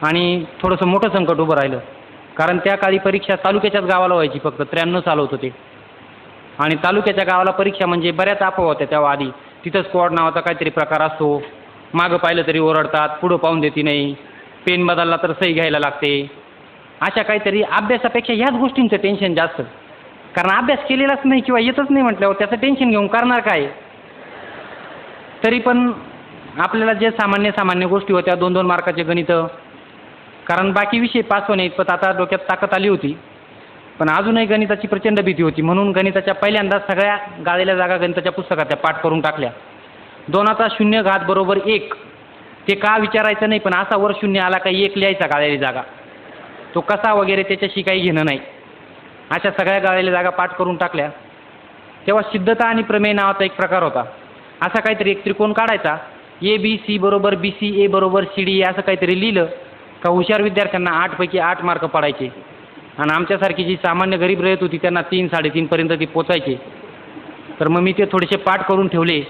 आणि थोडंसं मोठं संकट उभं राहिलं. कारण त्या काळी परीक्षा तालुक्याच्याच गावाला व्हायची, फक्त 93 साल होतं ते. आणि तालुक्याच्या गावाला परीक्षा म्हणजे बऱ्याच अफवा होत्या तेव्हा आधी. तिथं स्क्वॉड नावाचा काहीतरी प्रकार असतो, मागं पाहिलं तरी ओरडतात, पुढं पाहून देते नाही, पेन बदलला तर सही घ्यायला लागते, अशा काहीतरी. अभ्यासापेक्षा ह्याच गोष्टींचं टेन्शन जास्त. कारण अभ्यास केलेलाच नाही किंवा येतच नाही म्हटल्यावर त्याचं टेन्शन घेऊन करणार काय. तरी पण आपल्याला जे सामान्य गोष्टी होत्या, 2-2 मार्काचे गणितं, कारण बाकी विषय पास होणे इतपत आता डोक्यात ताकद आली होती. पण अजूनही गणिताची प्रचंड भीती होती. म्हणून गणिताच्या पहिल्यांदा सगळ्या गाळलेल्या जागा गणिताच्या पुस्तकात त्या पाठ करून टाकल्या. 2चा शून्य घात बरोबर 1 ते का विचारायचं नाही, पण असा वर शून्य आला का 1 लिहायचा गाळलेली जागा, तो कसा वगैरे त्याच्याशी काही घेणं नाही. अशा सगळ्या गाळलेल्या जागा पाठ करून टाकल्या. तेव्हा सिद्धता आणि प्रमेय नावाचा एक प्रकार होता. असा काहीतरी एक त्रिकोण काढायचा, ABC बरोबर BC, A बरोबर CD, असं काहीतरी लिहिलं का हुशार विद्यार्थ्यांना 8 पैकी 8 मार्क पडायचे. आणि आमच्यासारखी जी सामान्य गरीब रयत होती त्यांना 3-3.5 पर्यंत ती पोचायचे. तर मग मी ते थोडेसे पाठ करून ठेवले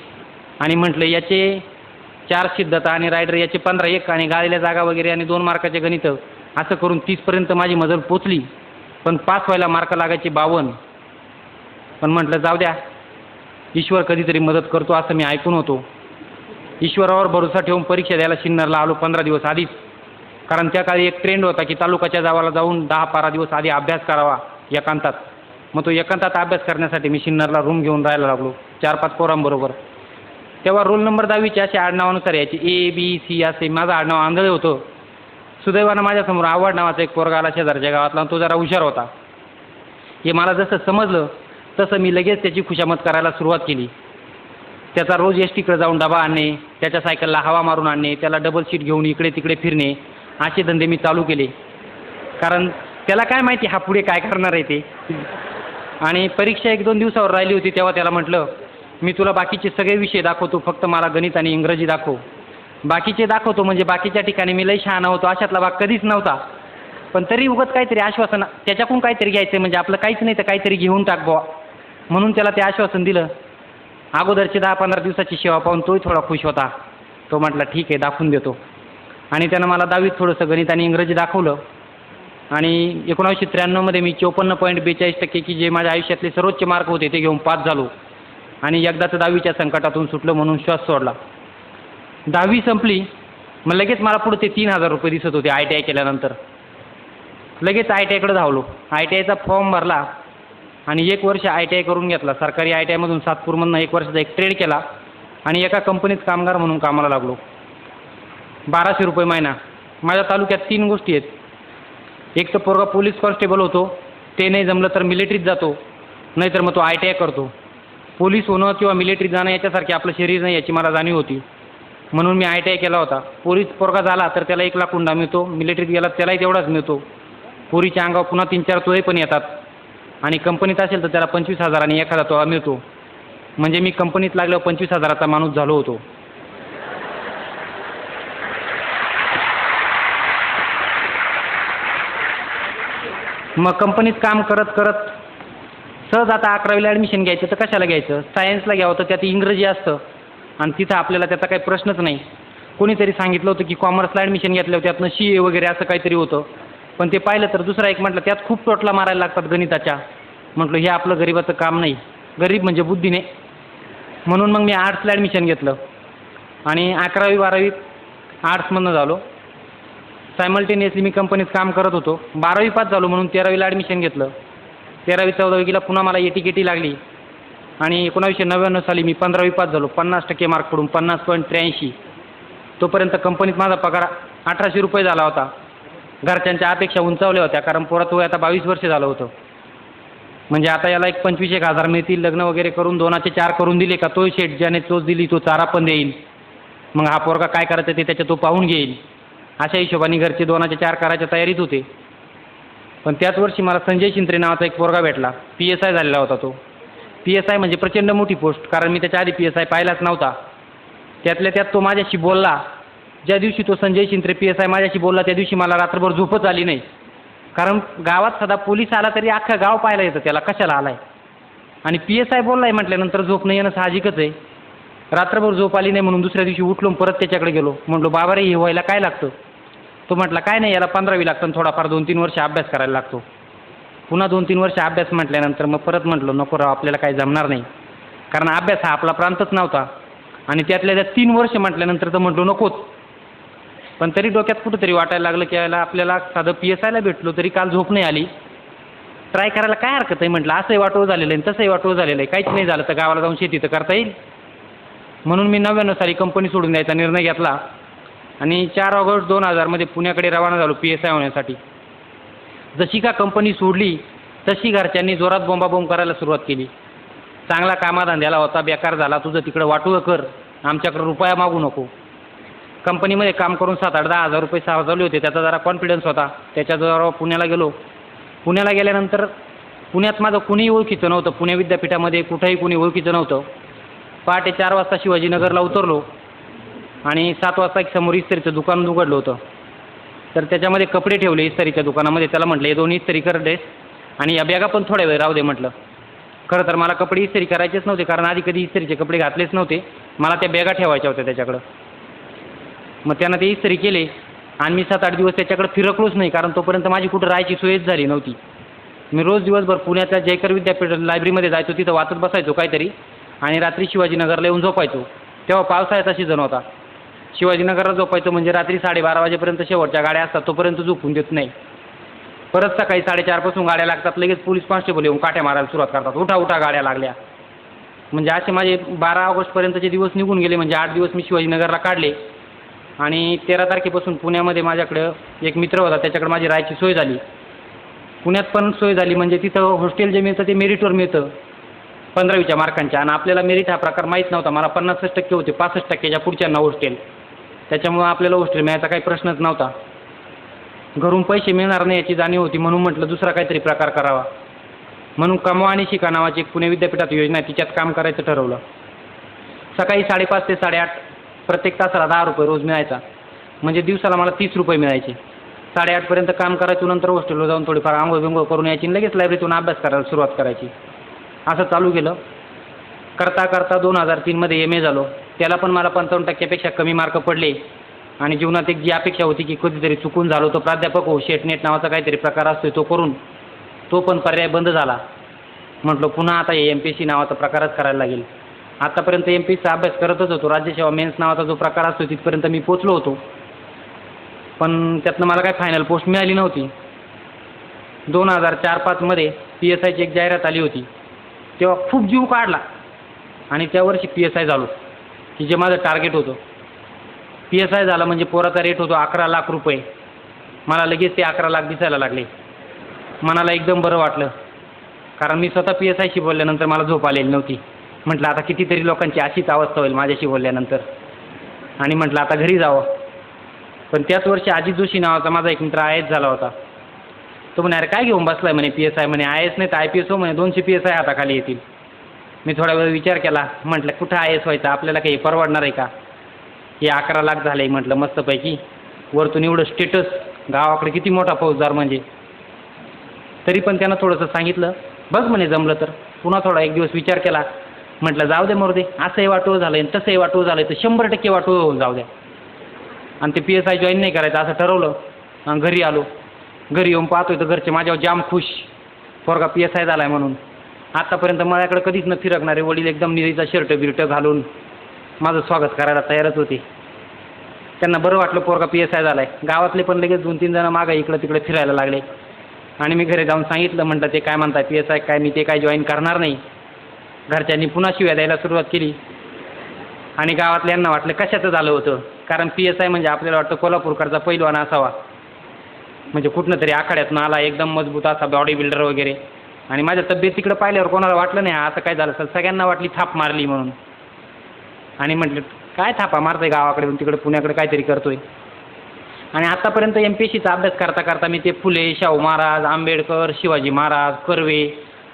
आणि म्हटलं याचे 4 सिद्धता आणि रायडर याचे 15 1 आणि गाळलेल्या जागा वगैरे आणि 2 मार्काचे गणित, असं करून 30 पर्यंत माझी मजल पोचली. पण पास व्हायला मार्क लागायचे 52. पण म्हटलं जाऊ द्या, ईश्वर कधीतरी मदत करतो असं मी ऐकून होतो. ईश्वरावर भरोसा ठेवून परीक्षा द्यायला सिन्नरला आलो 15 दिवस आधीच. कारण त्या काळी एक ट्रेंड होता की तालुक्याच्या गावाला जाऊन 10-12 दिवस आधी अभ्यास करावा एकांतात. मग तो एकांतात अभ्यास करण्यासाठी मी सिन्नरला रूम घेऊन राहायला लागलो 4-5 पोरांबरोबर. तेव्हा रोल नंबर 10वीचे असे आडनावानुसार यायचे, ABC असे. माझं आडनाव आंधळे होतं. सुदैवानं माझ्यासमोर आवड नावाचा एक पोरगा आला शेजारच्या गावातला, आणि तो जरा हुशार होता. हे मला जसं समजलं तसं मी लगेच त्याची खुशामत करायला सुरुवात केली. त्याचा रोज एसटीकडे जाऊन डबा आणणे, त्याच्या सायकलला हवा मारून आणणे, त्याला डबल सीट घेऊन इकडे तिकडे फिरणे, असे धंदे मी चालू केले. कारण त्याला काय माहिती हा पुढे काय करणार आहे ते. आणि परीक्षा 1-2 दिवसावर राहिली होती तेव्हा त्याला म्हटलं, मी तुला बाकीचे सगळे विषय दाखवतो, फक्त मला गणित आणि इंग्रजी दाखव. बाकीचे दाखवतो म्हणजे बाकीच्या ठिकाणी मी लई शहाणा होतो अशातला भाग कधीच नव्हता. पण तरी उगत काहीतरी आश्वासन, त्याच्याकडून काहीतरी घ्यायचं म्हणजे आपलं काहीच नाही तर काहीतरी घेऊन टाक बुवा, म्हणून त्याला ते आश्वासन दिलं. अगोदरची 10-15 दिवसाची सेवा पाहून तोही थोडा खुश होता. तो म्हटला ठीक आहे दाखवून देतो. आणि त्यानं मला 10वीत थोडंसं गणित आणि इंग्रजी दाखवलं. आणि 1993 मी 54.42% की जे माझ्या आयुष्यातले सर्वोच्च मार्क होते ते घेऊन पास झालो. आणि एकदाचं 10वीच्या संकटातून सुटलं म्हणून श्वास सोडला. 10वी संपली, मग लगेच मला पुढे ते 3,000 रुपये दिसत होते ITI केल्यानंतर. लगेच ITIकडे धावलो. ITIचा फॉर्म भरला आणि 1 वर्ष ITI करून घेतला. सरकारी ITIमधून सातपूरमधून 1 वर्षाचा एक ट्रेड केला आणि एका कंपनीत कामगार म्हणून कामाला लागलो. 1200 रुपये महिना. माझ्या तालुक्यात 3 गोष्टी आहेत. एक तर पोरगा पोलीस कॉन्स्टेबल होतो, ते नाही जमलं तर मिलिटरीत जातो, नाहीतर मग तो ITI करतो. पोलीस होणं किंवा मिलिटरीत जाणं याच्यासारखे आपलं शरीर नाही याची मला जाणीव होती. म्हणून मी ITI केला होता. पोलीस पोरगा झाला तर त्याला 1 लाख हुंडा मिळतो, मिलिटरीत गेला त्यालाही तेवढाच मिळतो. पोरीच्या अंगावर पुन्हा 3-4 तोळे पण येतात. आणि कंपनीत असेल तर त्याला 25,000 आणि एखादा तोळा मिळतो. म्हणजे मी कंपनीत लागल्यावर 25,000चा माणूस झालो होतो. मग कंपनीत काम करत करत सहज आता 11वीला ॲडमिशन घ्यायचं तर कशाला घ्यायचं, सायन्सला घ्यावं तर त्यात इंग्रजी असतं आणि तिथं आपल्याला त्याचा काही प्रश्नच नाही. कोणीतरी सांगितलं होतं की कॉमर्सला ॲडमिशन घेतल्यावर त्यातनं CA वगैरे असं काहीतरी होतं. पण ते पाहिलं तर दुसरा एक म्हटलं त्यात खूप टोटला मारायला लागतात गणिताच्या. म्हटलं हे आपलं गरीबाचं काम नाही, गरीब म्हणजे बुद्धीने. म्हणून मग मी आर्ट्सला ॲडमिशन घेतलं आणि 11वी-12वी आर्ट्समधनं झालो. सायमल्टेनियसली मी कंपनीत काम करत होतो. 12वी पास झालो म्हणून 13वीला ॲडमिशन घेतलं. 13वी-14वीला पुन्हा मला AT-KT लागली आणि 1999 साली मी 15वी पास झालो. 50% मार्क पडून 50.83. तोपर्यंत कंपनीत माझा पगार 1800 रुपये झाला होता. घरच्यांच्या अपेक्षा उंचावल्या होत्या कारण पोरात वय आता 22 वर्ष झालं होतं. म्हणजे आता याला एक 25,000 मिळतील, लग्न वगैरे करून 2चे 4 करून दिले का तो शेट ज्याने चोच दिली तो चारा पण देईल. मग हा पोरगा काय करायचं ते त्याच्या तो पाहून घेईल. अशा हिशोबाने घरचे 2चे 4 करायच्या तयारीत होते. पण त्याच वर्षी मला संजय शिंत्रे नावाचा एक पोरगा भेटला. PSI झालेला होता तो. PSI म्हणजे प्रचंड मोठी पोस्ट, कारण मी त्याच्या आधी PSI पाहिलाच नव्हता. त्यातल्या त्यात तो माझ्याशी बोलला. ज्या दिवशी तो संजय शिंत्रे PSI माझ्याशी बोलला त्या दिवशी मला रात्रभर झोपच आली नाही. कारण गावात सदा पोलीस आला तरी अख्खं गाव पाहायला येतं त्याला कशाला आलाय. आणि PSI बोललाय म्हटल्यानंतर झोप नाही येणं साहजिकच आहे. रात्रभर झोप आली नाही म्हणून दुसऱ्या दिवशी उठलो परत त्याच्याकडे गेलो. म्हटलो बाबा रे हे व्हायला काय लागतं. तो म्हटला काय नाही, याला 15वी लागतं आणि थोडाफार 2-3 वर्ष अभ्यास करायला लागतो. पुन्हा 2-3 वर्ष अभ्यास म्हटल्यानंतर मग परत म्हटलं नको राव, आपल्याला काही जमणार नाही, कारण अभ्यास हा आपला प्रांतच नव्हता. आणि त्यातल्या त्या 3 वर्ष म्हटल्यानंतर तर म्हटलो नकोच. पण तरी डोक्यात कुठंतरी वाटायला लागलं की याला आपल्याला साधं PSIला भेटलो तरी काल झोप नाही आली, ट्राय करायला काय हरकत आहे म्हटलं. असंही वाटोळ झालेलं आहे तसंही वाटोळ झालेलं आहे, काहीच नाही झालं तर गावाला जाऊन शेती तर करता येईल. म्हणून मी 99 साली कंपनी सोडून द्यायचा निर्णय घेतला आणि 4 ऑगस्ट 2000 पुण्याकडे रवाना झालो PSI होण्यासाठी. जशी का कंपनी सोडली तशी घरच्यांनी जोरात बोंबाबोंब करायला सुरुवात केली. चांगला कामाधंद्याला होता, बेकार झाला, तुझं तिकडं वाटोळं कर, आमच्याकडे रुपया मागू नको. कंपनीमध्ये काम करून 7-8-10 हजार रुपये सावरले होते, त्याचा जरा कॉन्फिडन्स होता. त्याच्याद्वारा पुण्याला गेलो. पुण्याला गेल्यानंतर पुण्यात माझं कुणीही ओळखीचं नव्हतं. पुणे विद्यापीठामध्ये कुठंही कुणी ओळखीचं नव्हतं. पहाटे 4 वाजता शिवाजीनगरला उतरलो आणि 7 वाजता एक समोर इस्त्रीचं दुकान उघडलं होतं. तर त्याच्यामध्ये कपडे ठेवले इस्त्रीच्या दुकानामध्ये. त्याला म्हटलं हे 2 इस्त्री कर दे आणि या बॅगा पण थोड्या वेळ राहू दे म्हटलं. खरं तर मला कपडे इस्त्री करायचेच नव्हते, कारण आधी कधी इस्त्रीचे कपडे घातलेच नव्हते. मला त्या बॅगा ठेवायच्या होत्या त्याच्याकडं. मग त्यानं ते इस्त्री केले आणि मी 7-8 दिवस त्याच्याकडे फिरकलोच नाही, कारण तोपर्यंत माझी कुठं राहायची सोयच झाली नव्हती. मी रोज दिवसभर पुण्याच्या जयकर विद्यापीठ लायब्ररीमध्ये जायचो, तिथं वाचत बसायचो काहीतरी आणि रात्री शिवाजीनगरला येऊन झोपायचो. तेव्हा पावसाळ्याचा सीझन होता. शिवाजीनगरला झोपायचो म्हणजे रात्री 12:30 वाजेपर्यंत शेवटच्या गाड्या असतात, तोपर्यंत झोपून देत नाही. परत सकाळी 4:30 पासून गाड्या लागतात, लगेच पोलीस कॉन्स्टेबल येऊन काठ्या मारायला सुरुवात करतात, उठा उठा गाड्या लागल्या. म्हणजे असे माझे 12 ऑगस्टपर्यंतचे दिवस निघून गेले. म्हणजे 8 दिवस मी शिवाजीनगरला काढले आणि 13 तारखेपासून पुण्यामध्ये माझ्याकडं एक मित्र होता, त्याच्याकडे माझी राहायची सोय झाली. पुण्यात पण सोय झाली म्हणजे तिथं हॉस्टेल जे मिळतं ते मेरिटवर मिळतं 15वीच्या मार्कांच्या. आणि आपल्याला मेरिट हा प्रकार माहीत नव्हता. मला 50% होते, 65%च्या पुढच्यांना हॉस्टेल. त्याच्यामुळं आपल्याला हॉस्टेल मिळायचा काही प्रश्नच नव्हता. घरून पैसे मिळणार नाही याची जाणीव होती, म्हणून म्हटलं दुसरा काहीतरी प्रकार करावा. म्हणून कमवा आणि शिका नावाची एक पुणे विद्यापीठात योजना आहे, तिच्यात काम करायचं ठरवलं. सकाळी 5:30 ते 8:30 प्रत्येक तासाला 10 रुपये रोज मिळायचा, म्हणजे दिवसाला मला 30 रुपये मिळायचे. 8:30पर्यंत काम करायचं, नंतर हॉस्टेलवर जाऊन थोडीफार आंघोळ बिंघोळ करून यायची आणि लगेच लायब्ररीतून अभ्यास करायला सुरुवात करायची. असं चालू केलं. करता करता 2003 MA झालो. त्याला पण मला 55%पेक्षा कमी मार्क पडले. आणि जीवनात एक जी अपेक्षा होती की कधीतरी चुकून झालो तो प्राध्यापक हो, शेटनेट नावाचा काहीतरी प्रकार असतो तो करून, तो पण पर्याय बंद झाला. म्हटलं पुन्हा आता MPSC नावाचा प्रकारच करायला लागेल. आतापर्यंत MPSCचा अभ्यास करतच होतो. राज्यसेवा मेन्स नावाचा जो प्रकार असतो तिथपर्यंत मी पोचलो होतो, पण त्यातनं मला काही फायनल पोस्ट मिळाली नव्हती. 2004-05 PSIची एक जाहिरात आली होती, तेव्हा खूप जीव काढला आणि त्या वर्षी PSI झालो, की जे माझं टार्गेट होतं. PSI झालं म्हणजे पोराचा रेट होतो 11 लाख रुपये. मला लगेच ते 11 लाख दिसायला लागले. मनाला एकदम बरं वाटलं, कारण मी स्वतः PSIशी बोलल्यानंतर मला झोप आलेली नव्हती. म्हटलं आता कितीतरी लोकांची अशीच अवस्था होईल माझ्याशी बोलल्यानंतर, आणि म्हटलं आता घरी जावं. पण त्याच वर्षी अजित जोशी नावाचा माझा एक मित्र IAS झाला होता. तो म्हणे अरे काय घेऊन बसलाय म्हणे PSI, म्हणे IAS नाही तर IPS हो म्हणे, 200 PSI हाताखाली येतील. मी थोडा वेळ विचार केला. म्हटलं कुठं IAS व्हायचं, आपल्याला काही परवडणार आहे का, हे 11 लाख झाले. म्हटलं मस्तपैकी वरतून एवढं स्टेटस, गावाकडे किती मोठा फौजदार म्हणजे. तरी पण त्यानं थोडंसं सांगितलं बघ म्हणे जमलं तर. पुन्हा थोडा एक दिवस विचार केला. म्हटलं जाऊ दे मोरदे, असंही वाटोळ झालं आहे तसंही वाटोळ झालं आहे तर 100% वाटोळ होऊन जाऊ द्या. आणि ते PSI जॉईन नाही करायचं असं ठरवलं. आणि घरी आलो. घरी येऊन पाहतोय तर घरचे माझ्यावर जाम खुश, पोरगा PSI झाला आहे म्हणून. आत्तापर्यंत माझ्याकडे कधीच न फिरकणारे वडील एकदम निरीचा शर्ट बिर्ट घालून माझं स्वागत करायला तयारच होते. त्यांना बरं वाटलं पोरगा PSI झाला आहे. गावातले पण लगेच 2-3 जण मागं इकडं तिकडे फिरायला लागले. आणि मी घरी जाऊन सांगितलं, म्हटलं ते काय म्हणताय PSI काय, मी ते काय जॉईन करणार नाही. घरच्यांनी पुन्हा शिव्या द्यायला सुरुवात केली. आणि गावातल्यांना वाटलं कशाचं झालं होतं, कारण PSI म्हणजे आपल्याला वाटतं कोल्हापूरकडचा पैलवान असावा, म्हणजे कुठनं तरी आखाड्यातून आला, एकदम मजबूत असा बॉडी बिल्डर वगैरे. आणि माझ्या तब्येतीकडे पाहिल्यावर कोणाला वाटलं नाही असं काय झालं असेल, सगळ्यांना वाटली थाप मारली म्हणून. आणि म्हटलं काय थापा मारतोय गावाकडे तिकडे पुण्याकडे काहीतरी करतोय. आणि आतापर्यंत MPSCचा अभ्यास करता करता मी ते फुले, शाहू महाराज, आंबेडकर, शिवाजी महाराज, कर्वे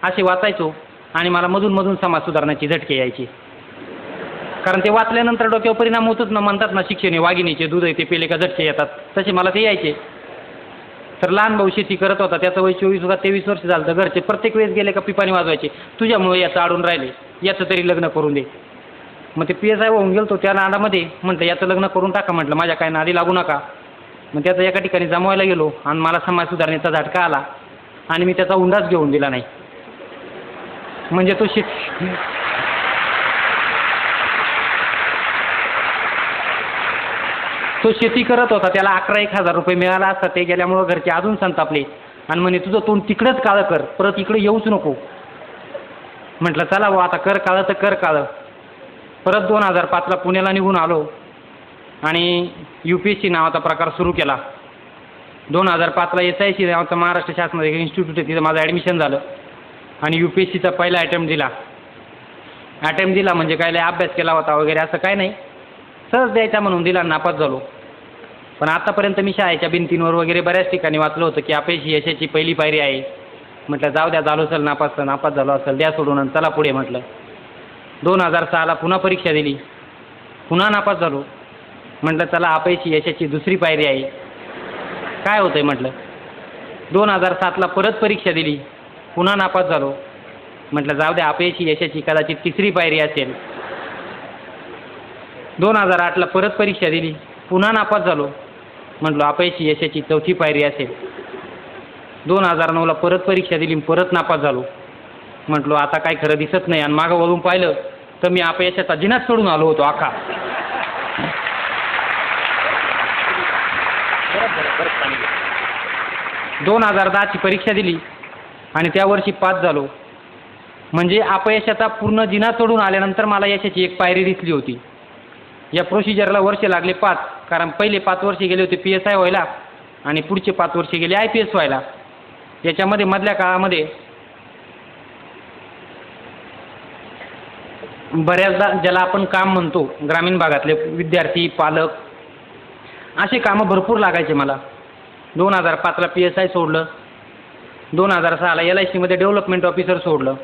असे वाचायचो. आणि मला मधून समाज सुधारण्याची झटके यायची, कारण ते वाचल्यानंतर डोक्यावर परिणाम होतच ना. म्हणतात ना शिक्षण हे वाघिणीचे दूध आहे, ते पेले का झटके येतात, तसे मला ते यायचे. तर लहान भाऊ शेती करत होता, त्याचं वय 23 वर्ष झालं. तर घरचे प्रत्येक वेळेस गेले का पिपाणी वाजवायचे, तुझ्यामुळे याचं अडून राहिले, याचं तरी लग्न करून दे. मग ते PSI होऊन गेलो त्या नादामध्ये. म्हटलं याचं लग्न करून टाका, म्हटलं माझ्या काय नादी लागू नका. मग त्याचा एका ठिकाणी जमवायला गेलो आणि मला समाज सुधारणेचा झटका आला आणि मी त्याचा हुंडाच घेऊन दिला नाही. म्हणजे तो शेती करत होता, त्याला 11,000 रुपये मिळाला असता. ते गेल्यामुळं घरचे अजून संतापले आणि म्हणे तुझं तोंड तिकडंच काळं कर, परत इकडे येऊच नको. म्हटलं चला भाऊ आता कर काळं तर कर काळं. परत 2005ला पुण्याला निघून आलो आणि UPSC नावाचा प्रकार सुरू केला. 2005ला SIC नावाचं महाराष्ट्र शासनाचं इन्स्टिट्यूट आहे, तिथं माझं ॲडमिशन झालं आणि UPSCचा पहिला अटेम्प्ट दिला म्हणजे काय लय अभ्यास केला होता वगैरे असं काय नाही, सहज द्यायचा म्हणून दिला, नापास झालो. पण आतापर्यंत मी शाळेच्या भिंतींवर वगैरे बऱ्याच ठिकाणी वाचलं होतं की अपयश ही यशाची पहिली पायरी आहे. म्हटलं जाऊ द्या, झालो असेल नापास झालो असेल, द्या सोडून आणि चला पुढे म्हटलं. 2006ला पुन्हा परीक्षा दिली, पुन्हा नापास झालो. म्हटलं चला अपयश ही यशाची दुसरी पायरी आहे, काय होतंय म्हटलं. 2007ला परत परीक्षा दिली, पुन्हा नापास झालो. म्हटलं जाऊ द्या, अपयश ही यशाची कदाचित तिसरी पायरी असेल. 2008ला परत परीक्षा दिली, पुन्हा नापास झालो. म्हटलं अपयश ही यशाची चौथी पायरी असेल. 2009ला परत परीक्षा दिली, परत नापास झालो. म्हटलो आता काय खरं दिसत नाही आणि मागं वळून पाहिलं तर मी अपयशाचा जिनाच सोडून आलो होतो आखा. 2010ची परीक्षा दिली आणि त्या वर्षी पास झालो. म्हणजे अपयशाचा पूर्ण जिना चढून आल्यानंतर मला यशाची एक पायरी दिसली होती. या प्रोसिजरला वर्ष लागले 5, कारण पहिले 5 वर्षे गेले होते PSI व्हायला आणि पुढचे 5 वर्षे गेले IPS व्हायला. याच्यामध्ये मधल्या काळामध्ये बऱ्याचदा ज्याला आपण काम म्हणतो, ग्रामीण भागातले विद्यार्थी पालक असे कामं भरपूर लागायचे मला. 2005ला PSI सोडलं, 2006ला LICमध्ये डेव्हलपमेंट ऑफिसर सोडलं,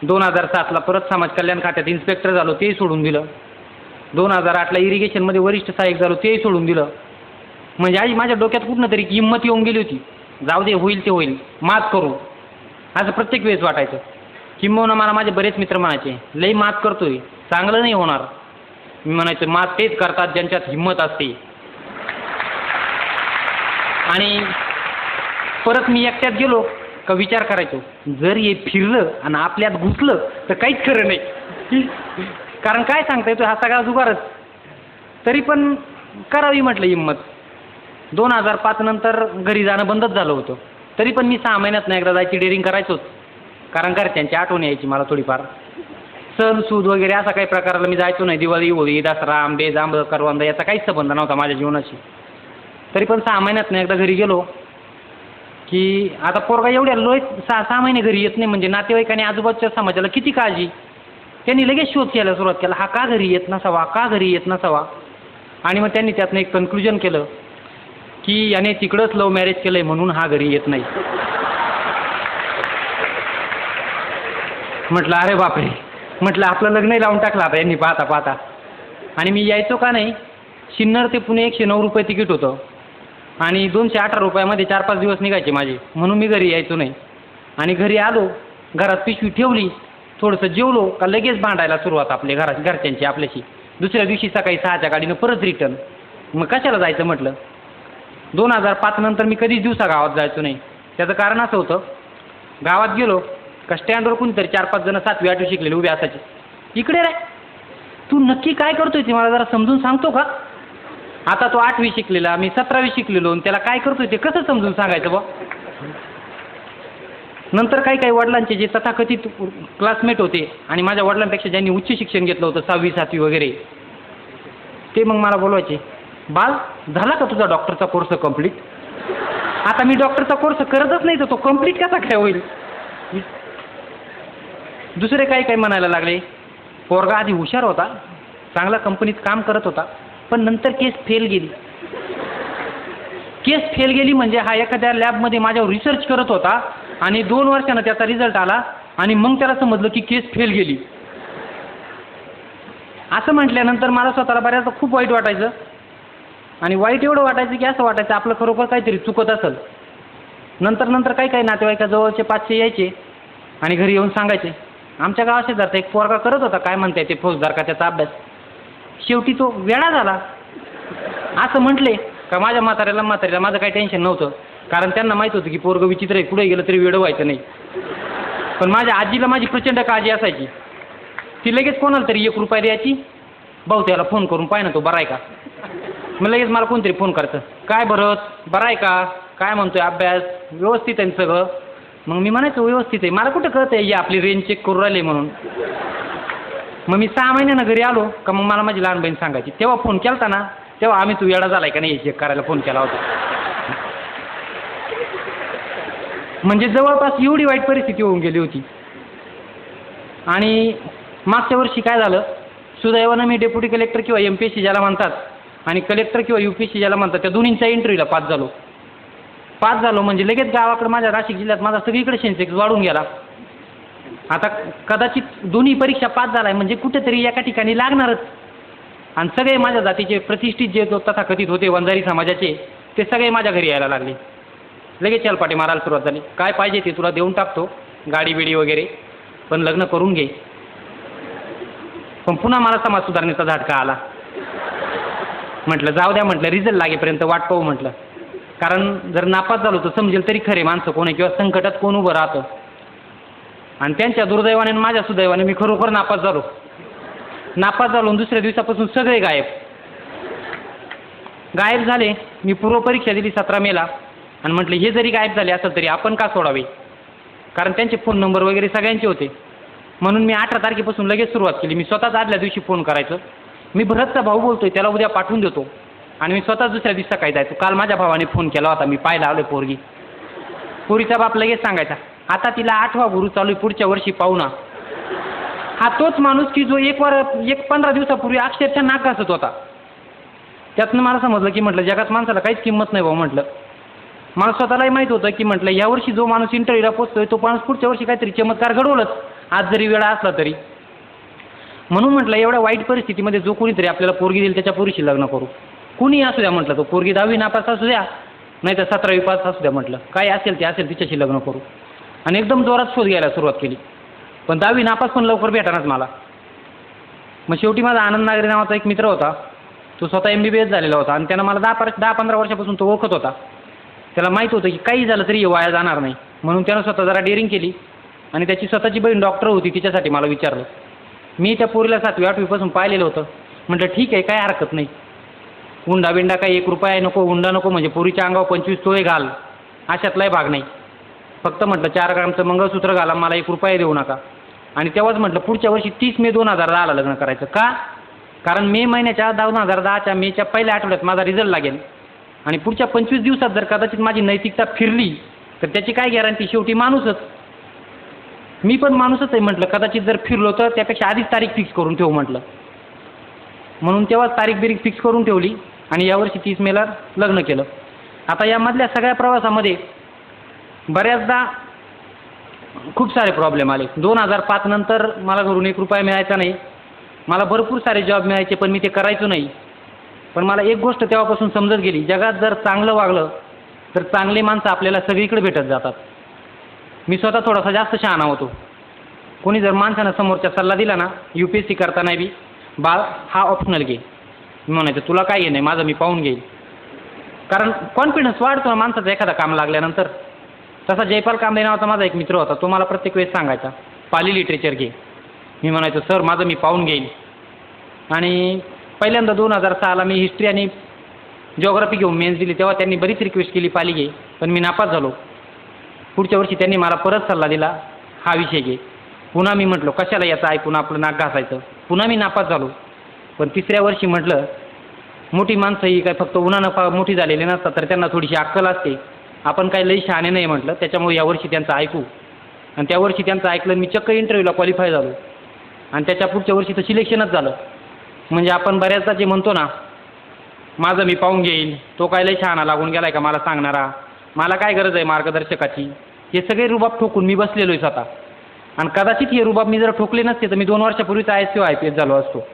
2007ला परत समाज कल्याण खात्यात इन्स्पेक्टर झालो, तेही सोडून दिलं. 2008ला इरिगेशनमध्ये वरिष्ठ सहाय्यक झालो, तेही सोडून दिलं. म्हणजे आई माझ्या डोक्यात कुठनं तरी हिंमत येऊन गेली होती, जाऊ दे होईल ते होईल, मात करू, असं प्रत्येक वेळेस वाटायचं. किंबहुना मला माझे बरेच मित्र म्हणायचे लई मात करतोय, चांगलं नाही होणार. मी म्हणायचं मात तेच करतात ज्यांच्यात हिंमत असते. आणि परत मी एकट्यात गेलो का विचार करायचो, जर हे फिरलं आणि आपल्यात घुसलं तर काहीच खरं नाही. कारण काय सांगता येतो, हा सगळा जुगारच. तरी पण करावी म्हटलं हिंमत. 2005 नंतर घरी जाणं बंदच झालं होतं. तरी पण मी 6 महिन्यातनं एकदा जायची डेअरिंग करायचोच, कारण घरच्यांची आठवण यायची मला थोडीफार. सण सूद वगैरे असा काही प्रकाराला मी जायचो नाही. दिवाळी होळी दसरा आंबे जांभळं करवंद याचा काहीच संबंध नव्हता माझ्या जीवनाशी. तरी पण 6 महिन्यातनं एकदा घरी गेलो की आता पोरगा एवढ्या 6 महिने घरी येत नाही म्हणजे नातेवाईक आणि आजूबाजूच्या समाजाला किती काळजी. त्यांनी लगेच शोध घ्यायला सुरुवात केला, हा का घरी येत नसावा, का घरी येत नसावा. आणि मग त्यांनी त्यातनं एक कन्क्लुजन केलं की याने तिकडंच लव्ह मॅरेज केलं आहे म्हणून हा घरी येत नाही. म्हटलं अरे बापरे, म्हटलं आपलं लग्नही लावून टाकलं आता यांनी पाहता पाहता. आणि मी यायचो का नाही, सिन्नर ते पुणे 109 रुपये तिकीट होतं आणि 218 रुपयामध्ये 4-5 दिवस निघायचे माझे, म्हणून मी घरी यायचो नाही. आणि घरी आलो, घरात पिशवी ठेवली, थोडंसं जेवलो का लगेच भांडायला सुरुवात आपल्या घरच्यांची आपल्याशी. दुसऱ्या दिवशी सकाळी 6च्या गाडीनं परत रिटर्न. मग कशाला जायचं म्हटलं. 2005 नंतर मी कधीच दिवसा गावात जायचो नाही. त्याचं कारण असं होतं, गावात गेलो का स्टँडवर कोणीतरी 4-5 जण 7वी 8वी शिकलेले उभे असायचे. इकडे रे, तू नक्की काय करतोय ते मला जरा समजून सांगतो का. आता तो 8वी शिकलेला, मी 17वी शिकलेलो, आणि त्याला काय करतोय ते कसं समजून सांगायचं बा. नंतर काही वडिलांचे जे तथाकथित क्लासमेट होते आणि माझ्या वडिलांपेक्षा ज्यांनी उच्च शिक्षण घेतलं होतं 6वी 7वी वगैरे, ते मग मला बोलवायचे, बाल झाला का तुझा डॉक्टरचा कोर्स कंप्लीट. आता मी डॉक्टरचा कोर्स करतच नाही तर तो कंप्लीट कसा काय होईल. दुसरे काही म्हणायला लागले, पोरगा आधी हुशार होता, चांगला कंपनीत काम करत होता, पण नंतर केस फेल गेली. केस फेल गेली म्हणजे हा एखाद्या लॅबमध्ये माझ्यावर रिसर्च करत होता आणि 2 वर्षानं त्याचा रिझल्ट आला आणि मग त्याला समजलं की केस फेल गेली. असं म्हटल्यानंतर मला स्वतःला बऱ्याचदा खूप वाईट वाटायचं. आणि वाईट एवढं वाटायचं की असं वाटायचं आपलं खरोखर काहीतरी चुकत असेल. नंतर काही नातेवाईकाजवळचे 500 यायचे आणि घरी येऊन सांगायचे, आमच्या गावात शेजारचा एक पोरगा करत होता, काय म्हणता येते फौजदार का त्याचा अभ्यास, शेवटी तो वेडा झाला असं म्हटले का माझ्या म्हाताऱ्याला माझं काही टेन्शन नव्हतं, कारण त्यांना माहीत होतं की पोरगं विचित्र आहे, कुठे गेलं तरी वेडं व्हायचं नाही. पण माझ्या आजीला माझी प्रचंड काळजी असायची. ती लगेच कोणाला तरी ₹1 द्यायची, भाऊ त्याला फोन करून पाय ना तो बरा आहे का. मग लगेच मला कोणतरी फोन करतं, काय भरत बरा आहे का, काय म्हणतोय, अभ्यास व्यवस्थित आहे सगळं. मग मी म्हणायचो व्यवस्थित आहे. मला कुठं कळतं आहे आपली रेंज चेक करून राहिले म्हणून. मग मी 6 महिन्यानं घरी आलो का मग मला माझी लहान बहीण सांगायची, तेव्हा फोन केला ना तेव्हा आम्ही तू येडा झालाय का नाही चेक करायला फोन केला होता. म्हणजे जवळपास एवढी वाईट परिस्थिती होऊन गेली होती. आणि मागच्या वर्षी काय झालं, सुदैवानं मी डेप्युटी कलेक्टर किंवा MPSC ज्याला म्हणतात आणि कलेक्टर किंवा UPSC ज्याला म्हणतात त्या दोन्हींच्या इंटरव्ह्यूला पास झालो म्हणजे लगेच गावाकडे माझ्या नाशिक जिल्ह्यात माझा सगळीकडे सेन्सेक्स वाढून गेला. आता कदाचित दोन्ही परीक्षा पास झालाय म्हणजे कुठेतरी एका ठिकाणी लागणारच. आणि सगळे माझ्या जातीचे प्रतिष्ठित जे तथाकथित होते वंजारी समाजाचे ते सगळे माझ्या घरी यायला लागले. लगेच चलपाटी मारायला सुरुवात झाली, काय पाहिजे ते तुला देऊन टाकतो, गाडी बिडी वगैरे, पण लग्न करून घे. पण पुन्हा मला समाज सुधारणेचा झटका आला. म्हटलं जाऊ द्या, म्हटलं रिझल्ट लागेपर्यंत वाट पाहू म्हटलं, कारण जर नापास झालो तर समजेल तरी खरे माणसं कोण आहे किंवा संकटात कोण उभं राहतं. आणि त्यांच्या दुर्दैवाने आणि माझ्या सुदैवाने मी खरोखर नापास झालो आणि दुसऱ्या दिवसापासून सगळे गायब झाले. मी पूर्व परीक्षा दिली 17 मेला आणि म्हटलं हे जरी गायब झाले असेल तरी आपण का सोडावे, कारण त्यांचे फोन नंबर वगैरे सगळ्यांचे होते. म्हणून मी 18 तारखेपासून लगेच सुरुवात केली. मी स्वतःच आदल्या दिवशी फोन करायचं, मी भरतचा भाऊ बोलतोय त्याला उद्या पाठवून देतो, आणि मी स्वतःच दुसऱ्या दिवशी सकाळी जायचो. काल माझ्या भावाने फोन केला होता, मी पाहायला आलो पोरगी. पोरीचा बाप लगेच सांगायचा, आता तिला 8वा गुरु चालू आहे, पुढच्या वर्षी पाहू ना. हा तोच माणूस की जो 15 दिवसापूर्वी अक्षरशः नाक घासत होता. त्यातनं मला समजलं की म्हटलं जगात माणसाला काहीच किंमत नाही भाऊ. म्हटलं मला स्वतःलाही माहीत होतं की म्हटलं यावर्षी जो माणूस इंटरव्ह्यूला पोचतोय तो माणूस पुढच्या वर्षी काहीतरी चमत्कार घडवलंच, आज जरी वेळा असला तरी. म्हणून म्हटलं एवढ्या वाईट परिस्थितीमध्ये जो कोणीतरी आपल्याला पोरगी देईल त्याच्या पोरीशी लग्न करू. कुणी असू द्या म्हटलं, तो पोरगी 10वी नापास असू द्या नाही तर 17वी पास असू द्या, म्हटलं काय असेल ते असेल तिच्याशी लग्न करू. आणि एकदम जोरात शोध घ्यायला सुरुवात केली. पण 10वी नापास पण लवकर भेटणारच मला. मग शेवटी माझा आनंद नागरे नावाचा एक मित्र होता, तो स्वतः MBBS झालेला होता आणि त्यानं मला 10-15 वर्षापासून तो ओळखत होता. त्याला माहीत होतं की काही झालं तरी वाया जाणार नाही, म्हणून त्यानं स्वतः जरा डेअरिंग केली आणि त्याची स्वतःची बहीण डॉक्टर होती, तिच्यासाठी मला विचारलं. मी त्या पोरीला 7वी-8वी पासून पाहिलेलं होतं. म्हटलं ठीक आहे काय हरकत नाही, हुंडा बिंडा काही ₹1 नको, हुंडा नको, म्हणजे पोरीच्या अंगावर 25 तोळे घाल अशातलाही भाग नाही. फक्त म्हटलं 4 ग्रामचं मंगळसूत्र घाला, मला ₹1 देऊ नका. आणि तेव्हाच म्हटलं पुढच्या वर्षी 30 मे 2010ला लग्न करायचं. का? कारण मे महिन्याच्या 2010च्या मेच्या पहिल्या आठवड्यात माझा रिझल्ट लागेल आणि पुढच्या 25 दिवसात जर कदाचित माझी नैतिकता फिरली तर त्याची काय गॅरंटी, शेवटी माणूसच. मी पण माणूसच आहे म्हटलं, कदाचित जर फिरलो तर त्यापेक्षा आधीच तारीख फिक्स करून ठेवू म्हटलं. म्हणून तेव्हाच तारीख फिक्स करून ठेवली आणि यावर्षी 30 मेला लग्न केलं. आता यामधल्या सगळ्या प्रवासामध्ये बऱ्याचदा खूप सारे प्रॉब्लेम आले. 2005 नंतर मला घरून ₹1 मिळायचा नाही. मला भरपूर सारे जॉब मिळायचे पण मी ते करायचो नाही. पण मला एक गोष्ट तेव्हापासून समजत गेली, जगात जर चांगलं वागलं तर चांगले माणसं आपल्याला सगळीकडे भेटत जातात. मी स्वतः थोडासा जास्त शहाणा होतो. कोणी जर माणसानं समोरच्या सल्ला दिला ना, UPSC करताना बी बाळ हा ऑप्शनल घे, मी म्हणायचं तुला काय नाही, माझं मी पाहून घेईल. कारण कॉन्फिडन्स वाढतो ना माणसाचं एखादा काम लागल्यानंतर. तसा जयपाल कांबळे नावाचा माझा एक मित्र होता, तो मला प्रत्येक वेळेस सांगायचा पाली लिटरेचर घे. मी म्हणायचो सर माझं मी पाहून घेईल. आणि पहिल्यांदा 2006ला मी हिस्ट्री आणि जिओग्राफी घेऊन मेन्स दिली, तेव्हा त्यांनी बरीच रिक्वेस्ट केली पाली घे, पण मी नापास झालो. पुढच्या वर्षी त्यांनी मला परत सल्ला दिला हा विषय घे. पुन्हा मी म्हटलो कशाला याचं ऐकून आपलं नाक घासायचं. पुन्हा मी नापास झालो. पण तिसऱ्या वर्षी म्हटलं मोठी माणसं ही काय फक्त उन्हानं मोठी झालेली नसतात, तर त्यांना थोडीशी अक्कल असते, आपण काही लई शहाणे नाही म्हटलं. त्याच्यामुळे यावर्षी त्यांचं ऐकू. आणि त्या वर्षी त्यांचं ऐकलं, मी चक्क इंटरव्ह्यूला क्वालिफाय झालो आणि त्याच्या पुढच्या वर्षी तर सिलेक्शनच झालं. म्हणजे आपण बऱ्याचदा जे म्हणतो ना माझं मी पाहून घेईल, तो काय लई शहाणा लागून गेलाय का मला सांगणारा, मला काय गरज आहे मार्गदर्शकाची, हे सगळे रुबाब ठोकून मी बसलेलो आहे स्वतः. आणि कदाचित हे रुबाब मी जर ठोकले नसते तर मी 2 वर्षापूर्वीच IAS किंवा IPS झालो असतो.